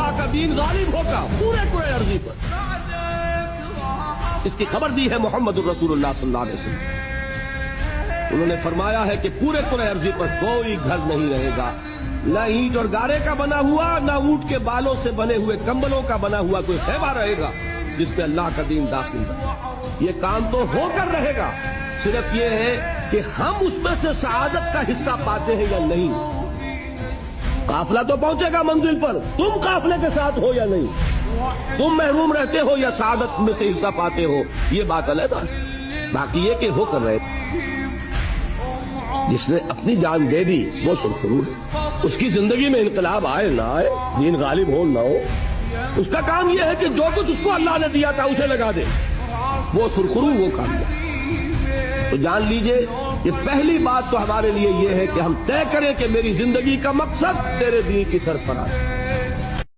اللہ کا دین غالب ہوگا پورے کرے ارضی پر. اس کی خبر دی ہے محمد الرسول اللہ صلی اللہ علیہ وسلم. انہوں نے فرمایا ہے کہ پورے کرے ارضی پر کوئی گھر نہیں رہے گا، نہ اینٹ اور گارے کا بنا ہوا، نہ اونٹ کے بالوں سے بنے ہوئے کمبلوں کا بنا ہوا کوئی خیمہ رہے گا جس پہ اللہ کا دین داخل ہے. یہ کام تو ہو کر رہے گا، صرف یہ ہے کہ ہم اس میں سے سعادت کا حصہ پاتے ہیں یا نہیں. قافلہ تو پہنچے گا منزل پر، تم قافلے کے ساتھ ہو یا نہیں، تم محروم رہتے ہو یا سعادت میں سے حصہ پاتے ہو، یہ بات علیحدہ ہے. باقی یہ کہ ہو کر رہے. جس نے اپنی جان دے دی وہ سرخرو ہے. اس کی زندگی میں انقلاب آئے نہ آئے، دین غالب ہو نہ ہو، اس کا کام یہ ہے کہ جو کچھ اس کو اللہ نے دیا تھا اسے لگا دے. وہ سرخرو وہ کام ہے. تو جان لیجئے یہ پہلی بات تو ہمارے لیے یہ ہے کہ ہم طے کریں کہ میری زندگی کا مقصد تیرے دین کی سرفراز ہے.